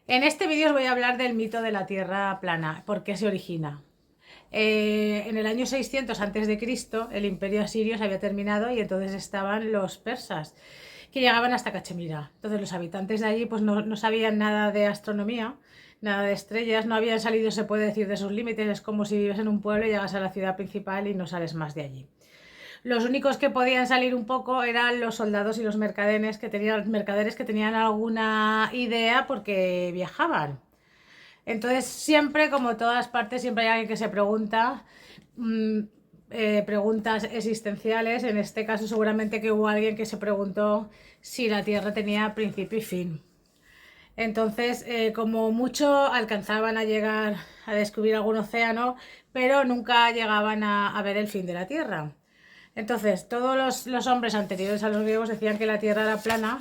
En este vídeo os voy a hablar del mito de la Tierra plana, por qué se origina. En el año 600 a.C. el imperio asirio se había terminado y entonces estaban los persas, que llegaban hasta Cachemira. Entonces los habitantes de allí pues no sabían nada de astronomía, nada de estrellas, no habían salido, se puede decir, de sus límites. Es como si vives en un pueblo y llegas a la ciudad principal y no sales más de allí. Los únicos que podían salir un poco eran los soldados y los mercaderes que tenían alguna idea porque viajaban. Entonces siempre, como en todas partes, siempre hay alguien que se pregunta mmm, preguntas existenciales. En este caso seguramente que hubo alguien que se preguntó si la Tierra tenía principio y fin. Entonces, como mucho alcanzaban a llegar a descubrir algún océano, pero nunca llegaban a ver el fin de la Tierra. Entonces, todos los hombres anteriores a los griegos decían que la Tierra era plana,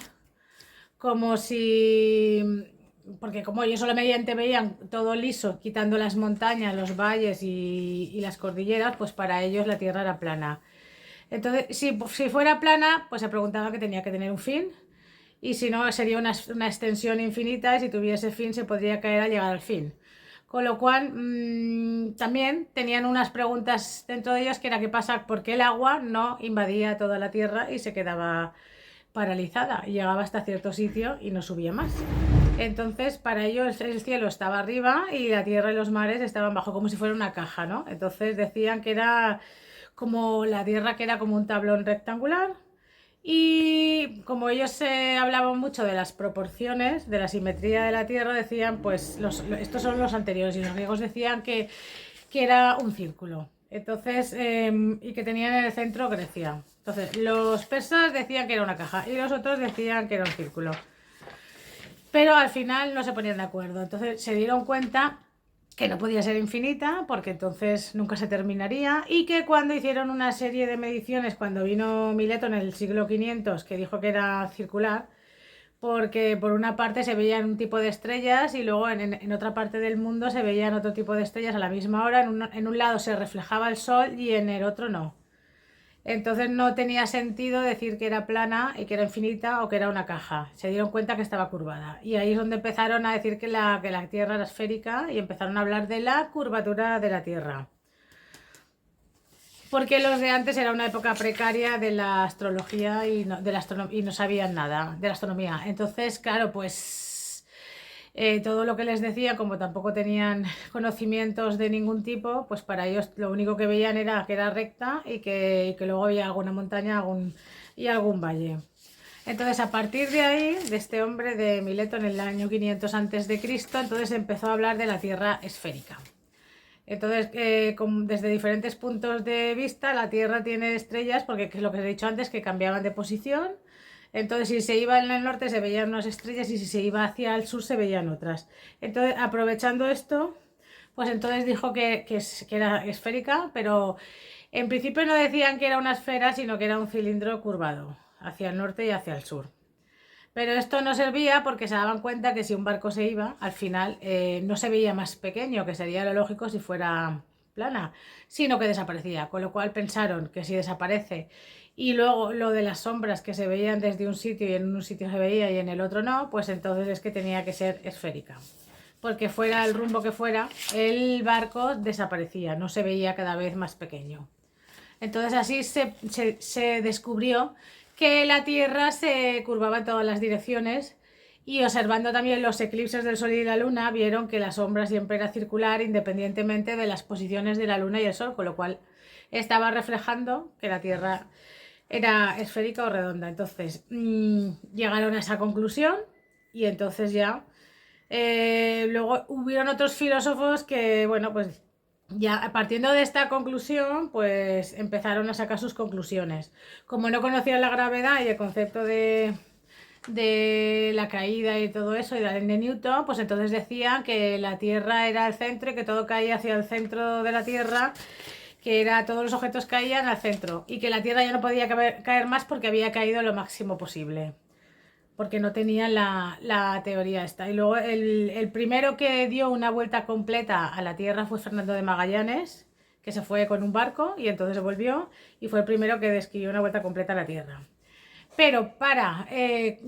como si... Porque como ellos solamente veían todo liso, quitando las montañas, los valles y las cordilleras, pues para ellos la Tierra era plana. Entonces, si fuera plana, pues se preguntaban que tenía que tener un fin, y si no, sería una extensión infinita, y si tuviese fin se podría caer al llegar al fin. Con lo cual, también tenían unas preguntas dentro de ellos, que era qué pasa, por qué el agua no invadía toda la Tierra y se quedaba paralizada y llegaba hasta cierto sitio y no subía más. Entonces, para ellos el cielo estaba arriba y la tierra y los mares estaban abajo, como si fuera una caja, ¿no? Entonces decían que era como la tierra, que era como un tablón rectangular. Y como ellos hablaban mucho de las proporciones, de la simetría de la Tierra, decían, pues estos son los anteriores, y los griegos decían que era un círculo. Entonces, y que tenían en el centro Grecia. Entonces, los persas decían que era una caja y los otros decían que era un círculo. Pero al final no se ponían de acuerdo. Entonces se dieron cuenta que no podía ser infinita, porque entonces nunca se terminaría, y que cuando hicieron una serie de mediciones, cuando vino Mileto en el siglo 500, que dijo que era circular, porque por una parte se veían un tipo de estrellas y luego en otra parte del mundo se veían otro tipo de estrellas a la misma hora. En un lado se reflejaba el sol y en el otro no. Entonces no tenía sentido decir que era plana y que era infinita o que era una caja. Se dieron cuenta que estaba curvada. Y ahí es donde empezaron a decir que la Tierra era esférica, y empezaron a hablar de la curvatura de la Tierra. Porque los de antes era una época precaria de la astrología y no sabían nada de la astronomía. Entonces, claro, pues todo lo que les decía, como tampoco tenían conocimientos de ningún tipo, pues para ellos lo único que veían era que era recta y que luego había alguna montaña y algún valle. Entonces, a partir de ahí, de este hombre de Mileto en el año 500 a.C., entonces empezó a hablar de la Tierra esférica. Entonces, desde diferentes puntos de vista, la Tierra tiene estrellas, porque es lo que os he dicho antes, que cambiaban de posición. Entonces, si se iba en el norte se veían unas estrellas, y si se iba hacia el sur se veían otras. Entonces, aprovechando esto, pues entonces dijo que era esférica, pero en principio no decían que era una esfera, sino que era un cilindro curvado hacia el norte y hacia el sur. Pero esto no servía, porque se daban cuenta que si un barco se iba, al final no se veía más pequeño, que sería lo lógico si fuera plana, sino que desaparecía. Con lo cual pensaron que si desaparece, y luego lo de las sombras que se veían desde un sitio y en un sitio se veía y en el otro no, pues entonces es que tenía que ser esférica. Porque fuera el rumbo que fuera, el barco desaparecía, no se veía cada vez más pequeño. Entonces así se descubrió que la Tierra se curvaba en todas las direcciones, y observando también los eclipses del Sol y la Luna vieron que la sombra siempre era circular, independientemente de las posiciones de la Luna y el Sol, con lo cual estaba reflejando que la Tierra era esférica o redonda. Entonces llegaron a esa conclusión, y entonces ya luego hubieron otros filósofos que, bueno, pues ya partiendo de esta conclusión, pues empezaron a sacar sus conclusiones. Como no conocían la gravedad y el concepto de la caída y todo eso, y de la ley de Newton, pues entonces decían que la Tierra era el centro y que todo caía hacia el centro de la Tierra, que todos los objetos caían al centro, y que la Tierra ya no podía caer más porque había caído lo máximo posible, porque no tenían la teoría esta. Y luego el primero que dio una vuelta completa a la Tierra fue Fernando de Magallanes, que se fue con un barco y entonces se volvió, y fue el primero que describió una vuelta completa a la Tierra. Pero para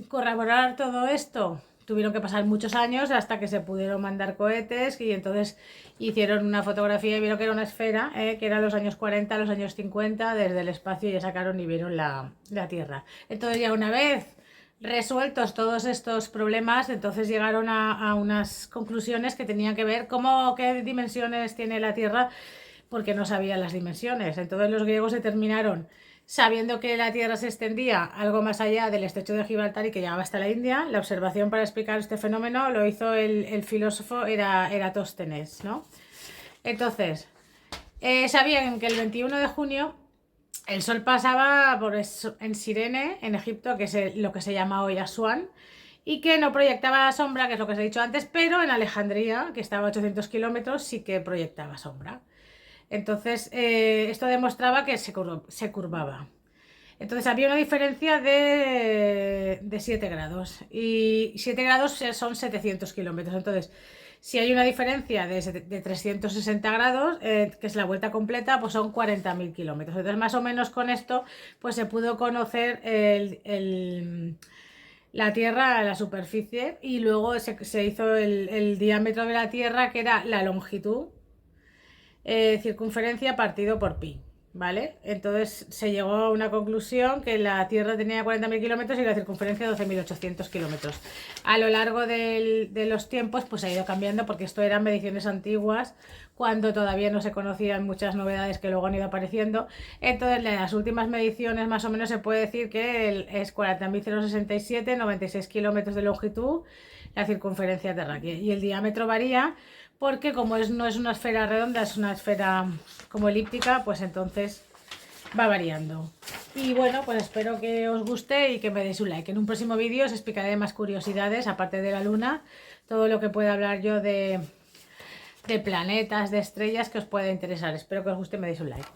corroborar todo esto tuvieron que pasar muchos años hasta que se pudieron mandar cohetes y entonces hicieron una fotografía y vieron que era una esfera, que era los años 40, los años 50, desde el espacio ya sacaron y vieron la Tierra. Entonces ya una vez resueltos todos estos problemas, entonces llegaron a unas conclusiones que tenían que ver qué dimensiones tiene la Tierra, porque no sabían las dimensiones. Entonces los griegos determinaron, sabiendo que la Tierra se extendía algo más allá del estrecho de Gibraltar y que llegaba hasta la India, la observación para explicar este fenómeno lo hizo el filósofo Eratóstenes, ¿no? Entonces, sabían que el 21 de junio el sol pasaba en Cirene, en Egipto, que es lo que se llama hoy Asuán, y que no proyectaba sombra, que es lo que os he dicho antes, pero en Alejandría, que estaba a 800 kilómetros, sí que proyectaba sombra. Entonces, esto demostraba que se curvaba. Entonces había una diferencia de 7 grados y 7 grados son 700 kilómetros. Entonces, si hay una diferencia de 360 grados, que es la vuelta completa, pues son 40.000 kilómetros. Entonces, más o menos con esto, pues se pudo conocer la Tierra, la superficie, y luego se hizo el diámetro de la Tierra, que era la longitud, circunferencia partido por pi, ¿vale? Entonces se llegó a una conclusión que la Tierra tenía 40.000 kilómetros y la circunferencia 12.800 kilómetros. A lo largo de los tiempos pues ha ido cambiando, porque esto eran mediciones antiguas, cuando todavía no se conocían muchas novedades que luego han ido apareciendo. Entonces, en las últimas mediciones más o menos se puede decir que es 40.067, 96 kilómetros de longitud, la circunferencia terráquea, y el diámetro varía porque como no es una esfera redonda, es una esfera como elíptica, pues entonces va variando. Y bueno, pues espero que os guste y que me deis un like. En un próximo vídeo os explicaré más curiosidades, aparte de la luna, todo lo que pueda hablar yo de planetas, de estrellas, que os pueda interesar. Espero que os guste y me deis un like.